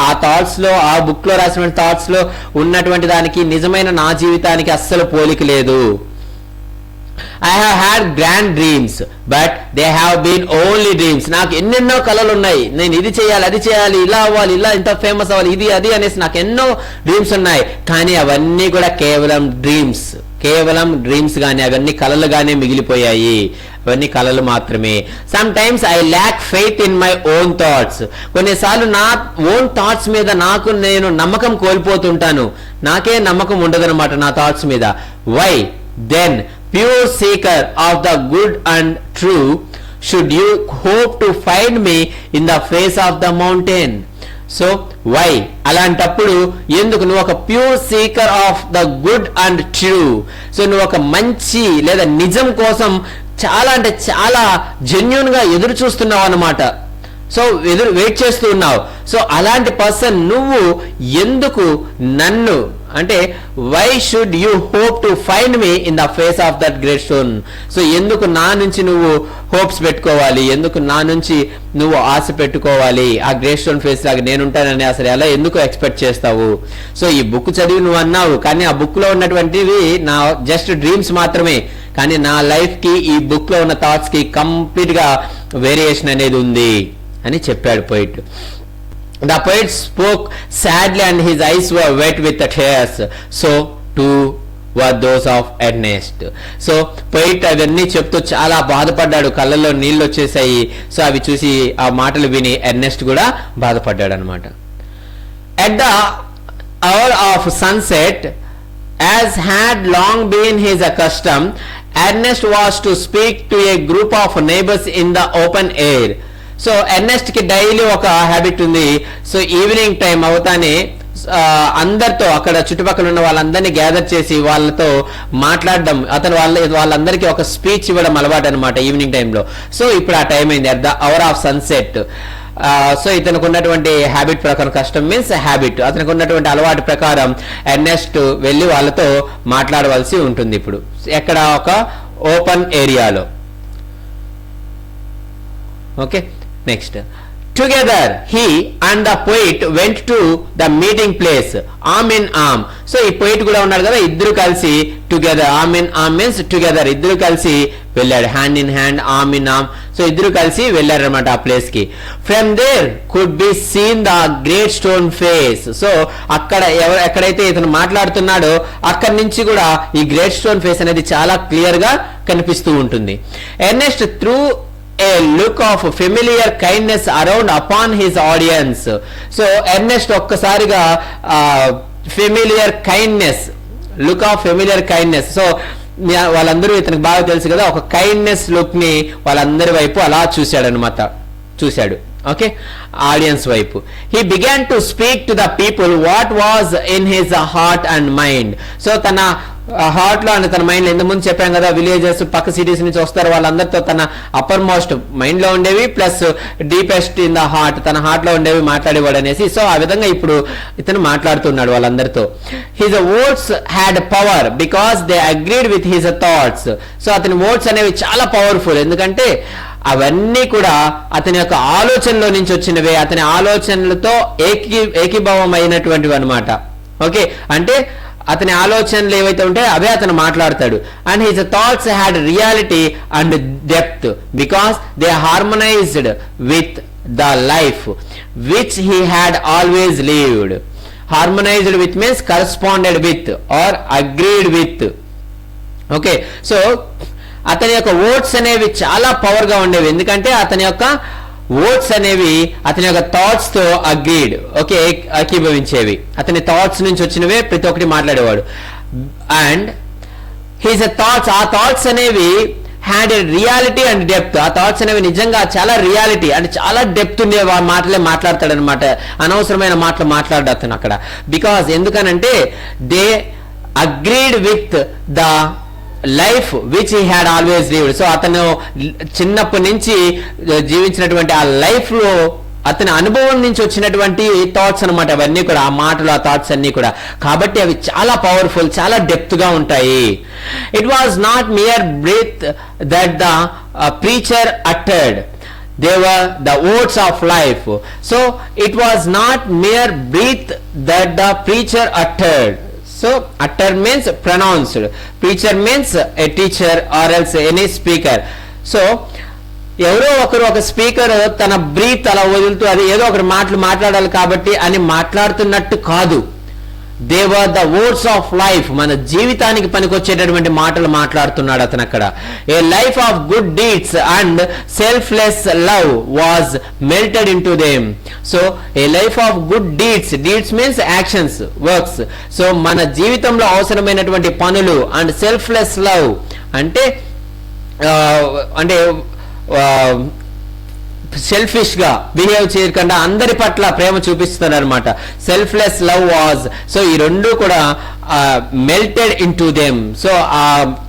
ఆ థాట్స్ లో, ఆ బుక్ లో రాసిన థాట్స్ లో ఉన్నటువంటి దానికి నిజమైన నా జీవితానికి అస్సలు పోలిక లేదు. I have had grand dreams, but they have been only dreams. నాకు ఎన్నెన్నో కలలు ఉన్నాయి, నేను ఇది చేయాలి, అది చేయాలి, ఇలా అవ్వాలి, ఇలా ఇంత ఫేమస్ అవ్వాలి, ఇది అది అనేసి నాకు ఎన్నో డ్రీమ్స్ ఉన్నాయి. కానీ అవన్నీ కూడా కేవలం డ్రీమ్స్ గానీ, అవన్నీ కలలుగానే మిగిలిపోయాయి. అవన్నీ కలలు మాత్రమే. Some times I lakh faith in my own thoughts. కొన్నిసార్లు నా ఓన్ థాట్స్ మీద నేను నమ్మకం కోల్పోతుంటాను. నాకే నమ్మకం ఉండదన్నమాట నా థాట్స్ మీద. Why then pure seeker of the good and true, should you hope to find me in the face of the mountain? So why అలాంటప్పుడు ఎందుకు నువ్వు ఒక pure seeker of the good and true, so నువ్వు ఒక మంచి లేదా నిజం కోసం చాలా అంటే చాలా జెన్యూన్ గా ఎదురు చూస్తున్నావు అన్నమాట. సో వెయిట్ చేస్తూ ఉన్నావు. సో అలాంటి పర్సన్ నువ్వు ఎందుకు నన్ను అంటే why should you hope to find me in the face of that great stone. So ఎందుకు నా నుంచి నువ్వు హోప్స్ పెట్టుకోవాలి, ఎందుకు నా నుంచి నువ్వు ఆశ పెట్టుకోవాలి, ఆ గ్రేట్ స్టోన్ ఫేస్ లాగా నేనుంటానని అసలు ఎలా ఎందుకు ఎక్స్పెక్ట్ చేస్తావు? సో ఈ బుక్ చదివి నువ్వు అన్నావు, కానీ ఆ బుక్ లో ఉన్నటువంటివి నా జస్ట్ డ్రీమ్స్ మాత్రమే. కానీ నా లైఫ్ కి ఈ బుక్ లో ఉన్న థాట్స్ కి కంప్లీట్ గా వేరియేషన్ అనేది ఉంది అని చెప్పాడు poet. The poet spoke sadly and his eyes were wet with the tears. So too were those of Ernest. So poet అవన్నీ చెప్తూ చాలా బాధపడ్డాడు, కళ్ళల్లో నీళ్ళు వచ్చేసాయి. సో అవి చూసి ఆ మాటలు విని ఎర్నెస్ట్ కూడా బాధపడ్డాడు అనమాట. At the hour of sunset, as had long been his custom, Ernest was to speak to a group of neighbors in the open air. So Ernest కి డైలీ ఒక హ్యాబిట్ ఉంది. సో ఈవినింగ్ టైం అవుతానే అందరితో, అక్కడ చుట్టుపక్కల ఉన్న వాళ్ళందరినీ gather చేసి వాళ్ళతో మాట్లాడడం, వాళ్ళందరికీ ఒక స్పీచ్ ఇవ్వడం అలవాటు అనమాట ఈవినింగ్ టైంలో. సో ఇప్పుడు ఆ టైం అయింది, at the hour of sunset. So ఇతనికి ఉన్నటువంటి హ్యాబిట్ ప్రకారం, కష్టం మీన్స్ హ్యాబిట్, అతనికి ఉన్నటువంటి అలవాటు ప్రకారం ఎర్నెస్ట్ వెళ్ళి వాళ్ళతో మాట్లాడవలసి ఉంటుంది. ఇప్పుడు ఎక్కడ ఒక ఓపెన్ ఏరియాలో. Okay, next. Together he and the poet went to the meeting place, arm in arm. So ఈ పోయిట్ కూడా ఉన్నాడు కదా, ఇద్దరు కలిసి together, arm in arm means together, ఇద్దరు కలిసి వెళ్ళాడు, hand in hand, arm in arm. So ఇద్దరు కలిసి వెళ్ళారు అనమాట ఆ ప్లేస్ కి. From there could be seen the great stone face. So అక్కడ ఎక్కడైతే ఇతను మాట్లాడుతున్నాడో అక్కడి నుంచి కూడా ఈ గ్రేట్ స్టోన్ ఫేస్ అనేది చాలా క్లియర్ గా కనిపిస్తూ ఉంటుంది. Ernest threw a look of familiar kindness around upon his audience. So Ernest ఒక్కసారిగా familiar kindness, look of familiar kindness. So వాళ్ళందరూ ఇతనికి బాగా తెలుసు కదా, ఒక కైండ్నెస్ లుక్ ని వాళ్ళందరి వైపు అలా చూశాడు. ఓకే, ఆడియన్స్ వైపు. He began to speak to the people what was in his heart and mind. So తన హార్ట్ లో, తన మైండ్ లో, ఇంతకుముందు చెప్పాం కదా, విలేజెస్ పక్క సిటీస్ నుంచి వస్తారు, వాళ్ళందరితో తన అప్పర్ మోస్ట్ మైండ్ లో ఉండేవి plus deepest in the heart, తన హార్ట్ లో ఉండేవి మాట్లాడేవాడు అనేసి. సో ఆ విధంగా ఇప్పుడు ఇతను మాట్లాడుతున్నాడు వాళ్ళందరితో. His words had power because they agreed with his thoughts. So అతని వర్డ్స్ అనేవి చాలా పవర్ఫుల్, ఎందుకంటే అవన్నీ కూడా అతని యొక్క ఆలోచనలో నుంచి వచ్చినవే, అతని ఆలోచనలతో ఏకీభావం అయినటువంటివి అనమాట. ఓకే, అంటే అతని ఆలోచనలు ఏవైతే ఉంటాయో అవే అతను మాట్లాడతాడు. And his thoughts had reality and depth because they harmonised with the life which he had always lived. Harmonised with means corresponded with or agreed with. Okay, so అతని యొక్క వర్డ్స్ అనేవి చాలా పవర్ గా ఉండేవి, ఎందుకంటే అతని యొక్క వర్డ్స్ అనేవి అతని యొక్క థాట్స్ తో అగ్రీడ్, ఓకే, ఏకీభవించేవి. అతని థాట్స్ నుంచి వచ్చినవే ప్రతి ఒక్కటి మాట్లాడేవాడు. అండ్ హిస్ థాట్స్, ఆ థాట్స్ అనేవి had a reality and depth. ఆ థాట్స్ అనేవి నిజంగా చాలా రియాలిటీ అండ్ చాలా డెప్త్ ఉండే మాటలే మాట్లాడతాడు అనమాట. అనవసరమైన మాటలు మాట్లాడు అతను అక్కడ. బికాస్ ఎందుకనంటే they agreed with the life which he had always lived. So అతను చిన్నప్పటి నుంచి జీవించినటువంటి ఆ లైఫ్ లో అతని అనుభవం నుంచి వచ్చినటువంటి థాట్స్ అనమాట అవన్నీ కూడా, ఆ మాటలు, ఆ థాట్స్ అన్ని కూడా. కాబట్టి అవి చాలా పవర్ఫుల్, చాలా డెప్త్ గా ఉంటాయి. It was not mere breath that the preacher uttered, they were the words of life. So it was not mere breath that the preacher uttered. So utter means pronounced, preacher means a teacher or else any speaker. So ఎవరో ఒకరు ఒక speaker తన breath అలా వదులుతూ అది ఏదో ఒకటి మాటలు మాట్లాడాలి కాబట్టి అని మాట్లాడుతున్నట్టు కాదు. They were the words of life, మన జీవితానికి పనికొచ్చేటటువంటి మాటలు మాట్లాడుతున్నాడు అతను అక్కడ. A life of good deeds and selfless love was melted into them. So a life of good deeds, deeds means actions, works. So మన జీవితంలో అవసరమైనటువంటి పనులు అండ్ సెల్ఫ్లెస్ లవ్ అంటే అంటే సెల్ఫిష్ గా బిహేవ్ చేయకుండా అందరి పట్ల ప్రేమ చూపిస్తున్నారు అనమాట. Selfless love was. సో ఈ రెండు కూడా melted in to them. So ఆ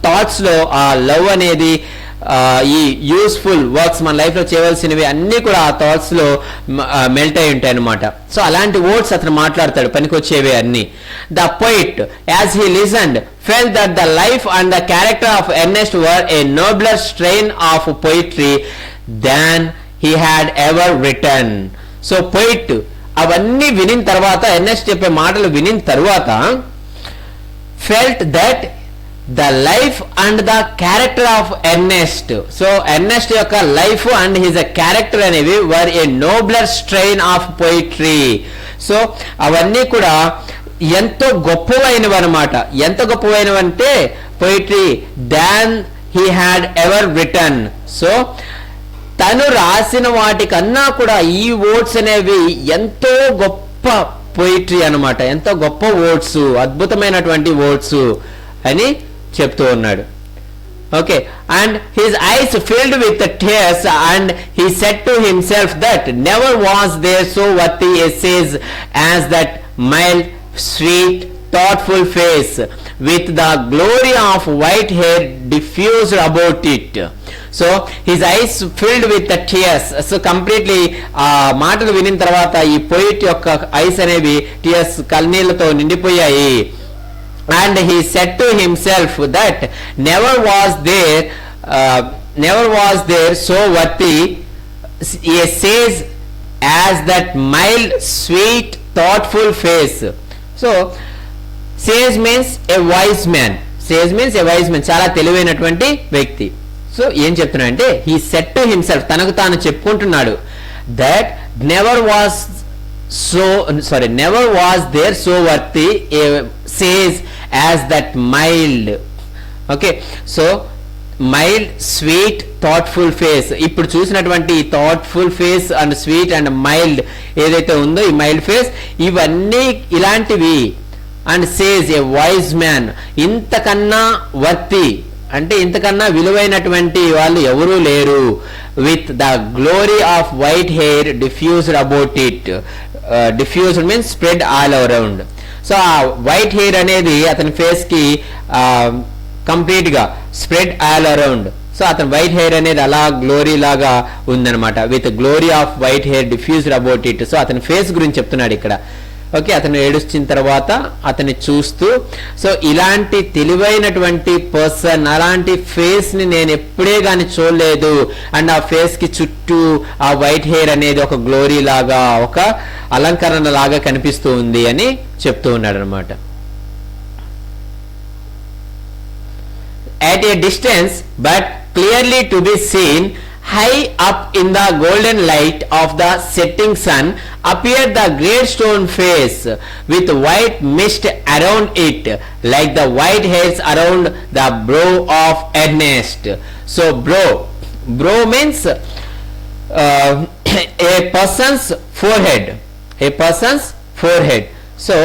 థాట్స్ లో ఆ లవ్ అనేది ఈ యూస్ఫుల్ వర్క్స్ మన లైఫ్ లో చేయవలసినవి అన్ని కూడా ఆ థాట్స్ లో మెల్ట్ అయి ఉంటాయి అనమాట. సో అలాంటి వర్డ్స్ అతను మాట్లాడతాడు, పనికొచ్చేవి అన్ని. The poet as he listened felt that the life and the character of Ernest were a nobler strain of poetry than he had ever written. So poet అవన్నీ వినిన తర్వాత, ఎర్నెస్ట్ చెప్పే మాటలు వినిన తర్వాత felt that the life and the character of Ernest, so Ernest యొక్క life and his character అనేవి were a nobler strain of poetry. So అవన్నీ కూడా ఎంతో గొప్పవైనవి అనమాట. ఎంత గొప్పవైనవంటే poetry than he had ever written. So తను రాసిన వాటికన్నా కూడా ఈ వర్డ్స్ అనేవి ఎంతో గొప్ప పోయిట్రీ అనమాట, ఎంతో గొప్ప వర్డ్స్, అద్భుతమైనటువంటి వర్డ్స్ అని చెప్తూ ఉన్నాడు. Okay, and his eyes filled with tears and he said to himself that never was there so worthy essays as that mild, sweet, thoughtful face with the glory of white hair diffused about it. So his eyes filled with the tears. So completely మాటలు వినిన తర్వాత ఈ poet యొక్క ice అనేవి tears, కన్నీళ్లతో నిండిపోయాయి. And he said to himself that never was there so worthy essays as that mild, sweet, thoughtful face. So sage means a wise man. Sage means a wise man, చాలా తెలివైనటువంటి వ్యక్తి. So ఏం చెప్తున్నా అంటే he said to himself, తనకు తాను చెప్పుకుంటున్నాడు, that never was there so worthy a sage as that mild. Okay, so mild, sweet, thoughtful face. ఇప్పుడు చూసినటువంటి thoughtful face and sweet and mild ఏదైతే ఉందో ఈ మైల్డ్ ఫేస్, ఇవన్నీ ఇలాంటివి. And sage a wise man, ఇంతకన్నా వర్తి అంటే ఇంతకన్నా విలువైనటువంటి వాళ్ళు ఎవరూ లేరు. With the glory of white hair diffused about it. Diffused means spread all around. So ఆ వైట్ హెయిర్ అనేది అతని ఫేస్ కి కంప్లీట్ గా స్ప్రెడ్ ఆల్ అరౌండ్. సో అతని వైట్ హెయిర్ అనేది అలా గ్లోరీ లాగా ఉందన్నమాట. With glory of white hair diffused about it. So అతని ఫేస్ గురించి చెప్తున్నాడు ఇక్కడ. ఓకే, అతను ఏడుస్తున్న తర్వాత అతన్ని చూస్తూ, సో ఇలాంటి తెలివైనటువంటి పర్సన్, అలాంటి ఫేస్ ని నేను ఎప్పుడే గాని చూడలేదు. అండ్ ఆ ఫేస్ కి చుట్టూ ఆ వైట్ హెయిర్ అనేది ఒక గ్లోరీ లాగా, ఒక అలంకరణ లాగా కనిపిస్తూ ఉంది అని చెప్తూ ఉన్నాడు అనమాట. at a distance but clearly to be seen, high up in the golden light of the setting sun, appeared the great stone face with white mist around it, like the white hairs around the brow of Ernest. So brow means a person's forehead. So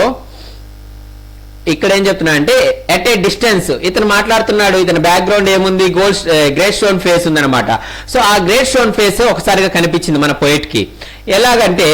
ఇక్కడ ఏం చెప్తున్నా అంటే at a distance ఇతను మాట్లాడుతున్నాడు, ఇతని background ఏముంది, great stone face ఉందన్నమాట. So ఆ గ్రేట్ స్టోన్ ఫేస్ ఒకసారిగా కనిపించింది మన పోయిట్ కి. ఎలాగంటే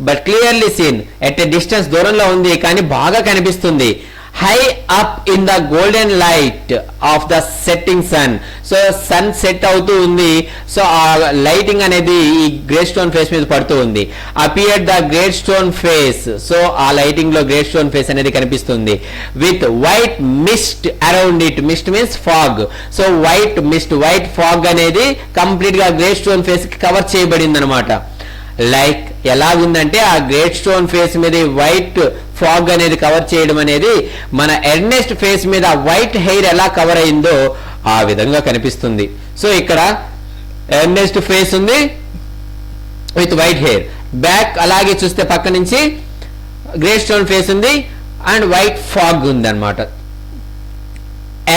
but clearly seen, at a distance దూరంలో ఉంది కానీ బాగా కనిపిస్తుంది. High up in the golden light of the setting sun. So sun set అవుతూ ఉంది, సో ఆ లైటింగ్ అనేది ఈ గ్రేట్ స్టోన్ ఫేస్ మీద పడుతూ ఉంది. Appear the great stone face, so ఆ లైటింగ్ లో గ్రేట్ స్టోన్ ఫేస్ అనేది కనిపిస్తుంది. With white mist around it, mist means fog. So white mist, white fog అనేది కంప్లీట్ గా గ్రేట్ స్టోన్ ఫేస్ కి కవర్ చేయబడింది అనమాట. లైక్ ఎలా ఉందంటే ఆ గ్రేట్ స్టోన్ ఫేస్ మీద వైట్ ఫాగ్ అనేది కవర్ చేయడం అనేది మన ఎర్నెస్ట్ ఫేస్ మీద వైట్ హెయిర్ ఎలా కవర్ అయిందో ఆ విధంగా కనిపిస్తుంది. సో ఇక్కడ ఎర్నెస్ట్ ఫేస్ ఉంది విత్ వైట్ హెయిర్, బ్యాక్ అలాగే చూస్తే పక్క నుంచి గ్రేట్ స్టోన్ ఫేస్ ఉంది అండ్ వైట్ ఫాగ్ ఉంది అనమాట.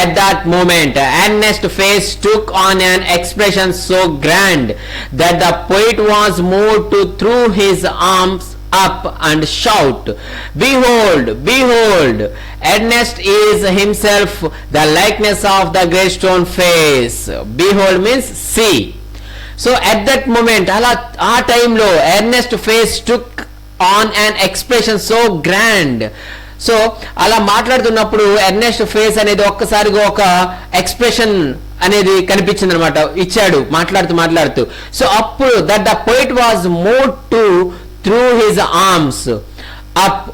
At that moment, Ernest's face took on an expression so grand that the poet was moved to throw his arms up and shout, "Behold, behold! Ernest is himself the likeness of the great stone face." Behold means see. So at that moment, ఆ టైంలో Ernest face took on an expression so grand. So అలా మాట్లాడుతున్నప్పుడు Ernest face అనేది ఒక్కసారిగా ఒక expression అనేది కనిపించింది అనమాట, ఇచ్చాడు మాట్లాడుతూ. సో అప్పుడు that the poet was moved to through his arms up.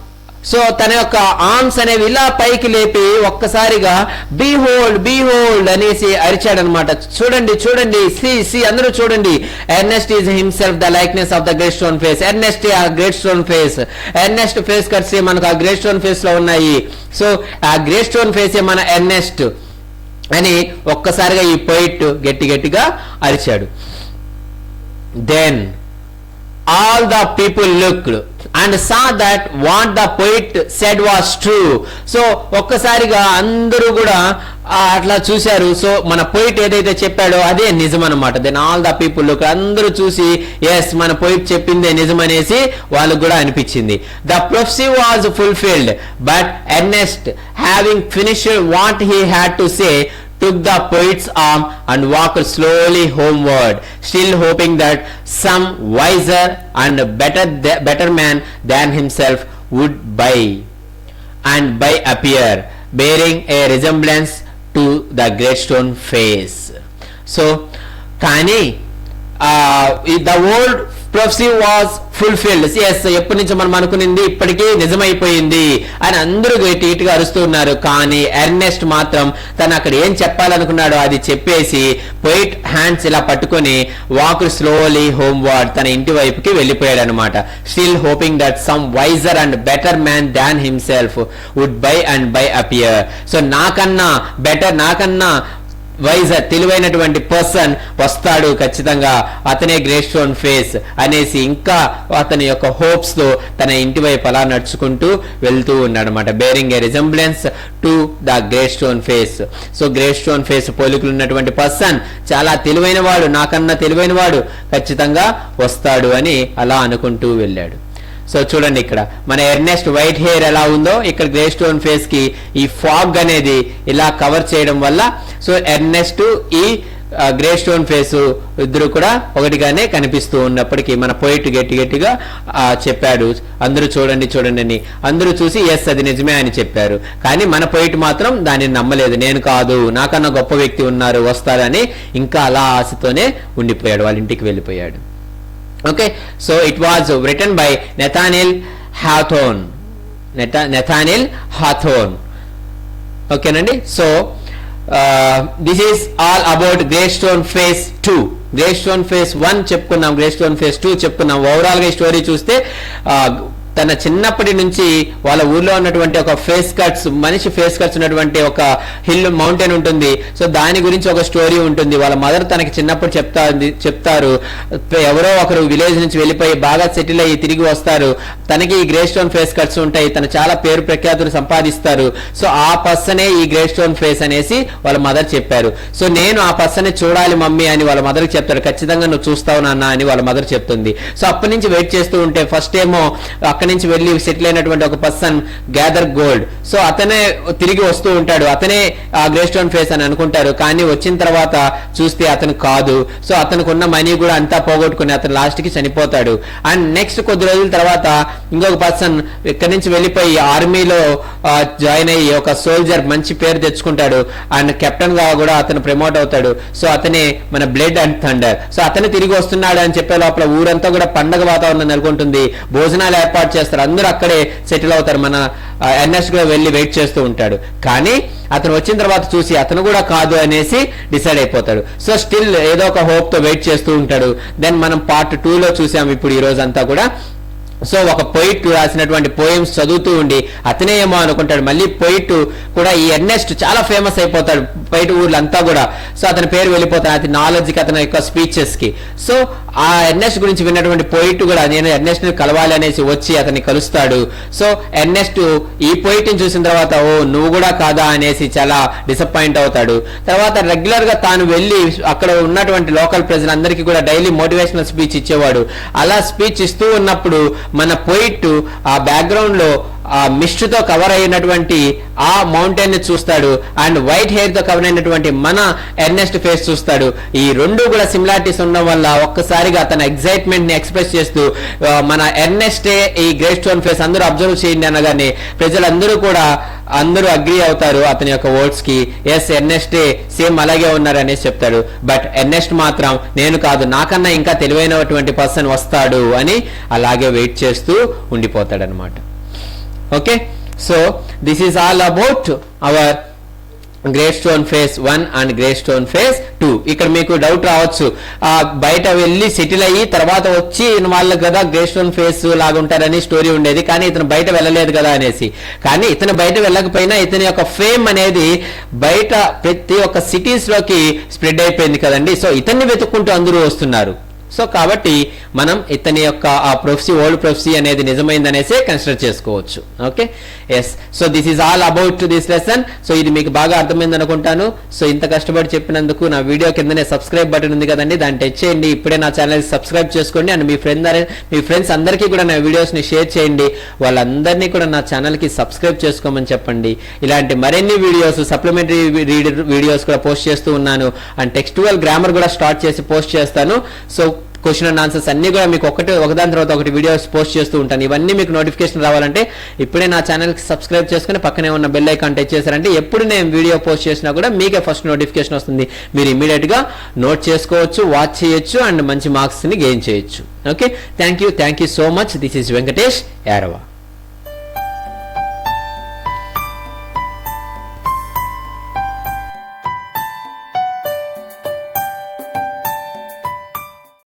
So తన యొక్క ఆర్మ్స్ అనేవి ఇలా పైకి లేపి ఒక్కసారిగా బీహోల్డ్ బీహోల్డ్ అనేసి అరిచాడనమాట. చూడండి సి అందరూ చూడండి, Ernest is himself the likeness of the great stone face. Ernest ఆ great stone face, Ernest face cuts మనకు ఆ గ్రేట్ స్టోన్ ఫేస్ లో ఉన్నాయి. సో ఆ గ్రేట్ స్టోన్ ఫేస్ మన ఎర్నెస్ట్ అని ఒక్కసారిగా ఈ పోయిట్ గట్టిగా అరిచాడు. Then all the people looked and saw that what the poet said was true. So ఒక్కసారిగా అందరూ కూడా అట్లా చూశారు. సో మన పోయిట్ ఏదైతే చెప్పాడో అదే నిజం అనమాట. Then all the people look, అందరూ చూసి ఎస్ మన పోయిట్ చెప్పిందే నిజం అనేసి వాళ్ళకు కూడా అనిపించింది. The prophecy was fulfilled but Ernest having finished what he had to say took the poet's arm and walked slowly homeward, still hoping that some wiser and better man than himself would by appear, bearing a resemblance to the great stone face. So kani the old prophecy was fulfilled. Yes, ఎప్పటి నుంచి మనం అనుకునింది ఇప్పటికీ నిజమైపోయింది అని అందరూ గట్టిగా అరుస్తున్నారు. కానీ Ernest మాత్రం తను అక్కడ ఏం చెప్పాలనుకున్నాడో అది చెప్పేసి పోయిట్ హ్యాండ్స్ ఇలా పట్టుకొని వాక్ స్లోలీ హోమ్వర్డ్, తన ఇంటి వైపుకి వెళ్ళిపోయాడు అనమాట. Still hoping that some wiser and better man than himself would by appear. So నాకన్నా బెటర్, నాకన్నా వైజర్ తెలివైనటువంటి పర్సన్ వస్తాడు ఖచ్చితంగా, అతనే గ్రేట్ స్టోన్ ఫేస్ అనేసి ఇంకా అతని యొక్క హోప్స్ తో తన ఇంటి వైపు అలా నడుచుకుంటూ వెళ్తూ ఉన్నాడు అనమాట. Bearing A resemblance to the great stone face. So great stone face పోలికలు ఉన్నటువంటి పర్సన్ చాలా తెలివైన వాడు, నాకన్నా తెలివైన వాడు ఖచ్చితంగా వస్తాడు అని అలా అనుకుంటూ వెళ్ళాడు. సో చూడండి ఇక్కడ మన ఎర్నెస్ట్ వైట్ హెయిర్ ఎలా ఉందో ఇక్కడ గ్రే స్టోన్ ఫేస్ కి ఈ ఫాగ్ అనేది ఇలా కవర్ చేయడం వల్ల సో ఎర్నెస్ట్ ఈ గ్రే స్టోన్ ఫేస్ ఇద్దరు కూడా ఒకటిగానే కనిపిస్తూ ఉన్నప్పటికీ మన పోయిట్ గట్టిగా చెప్పాడు, అందరూ చూడండి అని. అందరూ చూసి ఎస్ అది నిజమే అని చెప్పారు. కానీ మన పోయిట్ మాత్రం దాన్ని నమ్మలేదు. నేను కాదు, నాకన్నా గొప్ప వ్యక్తి ఉన్నారు, వస్తారని ఇంకా అలా ఆశతోనే ఉండిపోయాడు, వాళ్ళ ఇంటికి వెళ్ళిపోయాడు. Okay, so it was written by Nathaniel Hawthorne. Okay nandi, so this is all about Grey Stone Phase 2. Grey Stone Phase 1 చెప్పుకున్నాం, Grey Stone Phase 2 చెప్పుకున్నాం. ఓవరాల్ గా స్టోరీ చూస్తే తన చిన్నప్పటి నుంచి వాళ్ళ ఊర్లో ఉన్నటువంటి ఒక మనిషి ఫేస్ కట్స్ ఉన్నటువంటి ఒక హిల్ మౌంటైన్ ఉంటుంది. సో దాని గురించి ఒక స్టోరీ ఉంటుంది. వాళ్ళ మదర్ తనకి చిన్నప్పుడు చెప్తారు ఎవరో ఒకరు విలేజ్ నుంచి వెళ్ళిపోయి బాగా సెటిల్ అయ్యి తిరిగి వస్తారు, తనకి ఈ గ్రే స్టోన్ ఫేస్ కట్స్ ఉంటాయి, తను చాలా పేరు ప్రఖ్యాతులు సంపాదిస్తారు. సో ఆ పర్సనే ఈ గ్రే స్టోన్ ఫేస్ అనేసి వాళ్ళ మదర్ చెప్పారు. సో నేను ఆ పర్సన్ చూడాలి మమ్మీ అని వాళ్ళ మదర్ చెప్తాడు. ఖచ్చితంగా నువ్వు చూస్తావు నాన్న అని వాళ్ళ మదర్ చెప్తుంది. సో అప్పటి నుంచి వెయిట్ చేస్తూ ఉంటే ఫస్ట్ ఏమో అక్కడి నుంచి వెళ్ళి సెటిల్ అయినటువంటి ఒక పర్సన్ గ్యాదర్ గోల్డ్, సో అతనే తిరిగి వస్తూ ఉంటాడు, అతనే ఆ గ్రే స్టోన్ ఫేస్ అని అనుకుంటారు. కానీ వచ్చిన తర్వాత చూస్తే అతను కాదు. సో అతనికి ఉన్న మనీ కూడా అంతా పోగొట్టుకుని అతను లాస్ట్ కి చనిపోతాడు. అండ్ నెక్స్ట్ కొద్ది రోజుల తర్వాత ఇంకొక పర్సన్ ఇక్కడి నుంచి వెళ్ళిపోయి ఆర్మీలో జాయిన్ అయ్యి ఒక సోల్జర్ మంచి పేరు తెచ్చుకుంటాడు. అండ్ కెప్టెన్ గా కూడా అతను ప్రమోట్ అవుతాడు. సో అతనే మన బ్లడ్ అండ్ థండర్. సో అతను తిరిగి వస్తున్నాడు అని చెప్పే లోపల ఊరంతా కూడా పండగ వాతావరణం నెలకొంటుంది. భోజనాలు ఏర్పాటు చేస్తారు, అందరూ అక్కడే సెటిల్ అవుతారు. మన ఎర్నెస్ట్ కూడా వెళ్ళి వెయిట్ చేస్తూ ఉంటాడు. కానీ అతను వచ్చిన తర్వాత చూసి అతను కూడా కాదు అనేసి డిసైడ్ అయిపోతాడు. సో స్టిల్ ఏదో ఒక హోప్ తో వెయిట్ చేస్తూ ఉంటాడు. దెన్ మనం పార్ట్ 2 లో చూసాం ఇప్పుడు ఈ రోజు అంతా కూడా. సో ఒక పొయిట్ రాసినటువంటి పోయమ్స్ చదువుతూ ఉండి అతనే ఏమో అనుకుంటాడు. మళ్ళీ పొయిట్ కూడా ఈ ఎర్నెస్ట్ చాలా ఫేమస్ అయిపోతాడు పొయిట్ ఊర్లంతా కూడా. సో అతని పేరు వెళ్ళిపోతాడు అతని నాలెడ్జ్ కి, అతని యొక్క స్పీచెస్ కి. సో ఆ ఎర్నెస్ట్ గురించి విన్నటువంటి పొయిట్ కూడా నేను ఎర్నెస్ట్ ని కలవాలి అనేసి వచ్చి అతన్ని కలుస్తాడు. సో ఎర్నెస్ట్ ఈ పొయిట్ ని చూసిన తర్వాత ఓ నువ్వు కూడా కాదా అనేసి చాలా డిసప్పాయింట్ అవుతాడు. తర్వాత రెగ్యులర్ గా తాను వెళ్ళి అక్కడ ఉన్నటువంటి లోకల్ ప్రజలందరికీ కూడా డైలీ మోటివేషనల్ స్పీచ్ ఇచ్చేవాడు. అలా స్పీచ్ ఇస్తూ ఉన్నప్పుడు మన పొయిట్ ఆ బ్యాక్గ్రౌండ్ లో ఆ మిస్ట్ తో కవర్ అయినటువంటి ఆ మౌంటైన్ ని చూస్తాడు. అండ్ వైట్ హెయిర్ తో కవర్ అయినటువంటి మన ఎర్నెస్ట్ ఫేస్ చూస్తాడు. ఈ రెండు కూడా సిమిలారిటీస్ ఉండడం వల్ల ఒక్కసారిగా తన ఎక్సైట్మెంట్ ని ఎక్స్ప్రెస్ చేస్తూ మన ఎర్నెస్టే ఈ గ్రే స్టోన్ ఫేస్ అందరూ అబ్జర్వ్ చేయండి అనగానే ప్రజలందరూ కూడా అందరూ అగ్రీ అవుతారు అతని యొక్క వర్డ్స్ కి. ఎస్ ఎర్నెస్టే సేమ్ అలాగే ఉన్నారు అనేసి చెప్తాడు. బట్ ఎర్నెస్ట్ మాత్రం నేను కాదు, నాకన్నా ఇంకా తెలివైనటువంటి పర్సన్ వస్తాడు అని అలాగే వెయిట్ చేస్తూ ఉండిపోతాడు అనమాట. Okay, so this is all about our grey stone face 1 and grey stone face 2. ఇక్కడ మీకు డౌట్ రావచ్చు, బయట వెళ్ళి సెటిల్ అయ్యి తర్వాత వచ్చి వాళ్ళు కదా గ్రే స్టోన్ ఫేస్ లాగా ఉంటారని స్టోరీ ఉండేది, కానీ ఇతను బయట వెళ్ళలేదు కదా అనేసి. కానీ ఇతను బయట వెళ్ళకపోయినా ఇతని యొక్క ఫేమ్ అనేది బయట ప్రతి ఒక్క సిటీస్ లోకి స్ప్రెడ్ అయిపోయింది కదండి. సో ఇతన్ని వెతుక్కుంటూ అందరూ వస్తున్నారు. సో కాబట్టి మనం ఇతని యొక్క ఆ ప్రొఫెసీ ఓల్డ్ ప్రొఫెసీ అనేది నిజమైందనేసే కన్సిడర్ చేసుకోవచ్చు. Okay, yes. So this is all about this lesson. So ఇది మీకు బాగా అర్థమైంది అనుకుంటాను. సో ఇంత కష్టపడి చెప్పినందుకు నా వీడియో కిందనే సబ్స్క్రైబ్ బటన్ ఉంది కదండి, దాన్ని టచ్ చేయండి. ఇప్పుడే నా ఛానల్ సబ్స్క్రైబ్ చేసుకోండి. అండ్ మీ ఫ్రెండ్స్ అందరికీ కూడా నా వీడియోస్ ని షేర్ చేయండి. వాళ్ళందరినీ కూడా నా ఛానల్ కి సబ్స్క్రైబ్ చేసుకోమని చెప్పండి. ఇలాంటి మరిన్ని వీడియోస్, సప్లిమెంటరీ వీడియోస్ కూడా పోస్ట్ చేస్తూ ఉన్నాను. అండ్ టెక్స్టువల్ గ్రామర్ కూడా స్టార్ట్ చేసి పోస్ట్ చేస్తాను. సో క్వశ్చన్ అండ్ ఆన్సర్స్ అన్ని కూడా మీకు ఒకదాని తర్వాత ఒకటి వీడియోస్ పోస్ట్ చేస్తూ ఉంటాను. ఇవన్నీ మీకు నోటిఫికేషన్ రావాలంటే ఇప్పుడే నా ఛానల్కి సబ్స్క్రైబ్ చేసుకుని పక్కనే ఉన్న బెల్ ఐకాన్ టచ్ చేశారంటే ఎప్పుడు నేను వీడియో పోస్ట్ చేసినా కూడా మీకే ఫస్ట్ నోటిఫికేషన్ వస్తుంది. మీరు ఇమీడియట్ గా నోట్ చేసుకోవచ్చు, వాచ్ చేయొచ్చు అండ్ మంచి మార్క్స్ ని గెయిన్ చేయొచ్చు. Okay, thank you so much. This is Venkatesh Yarava.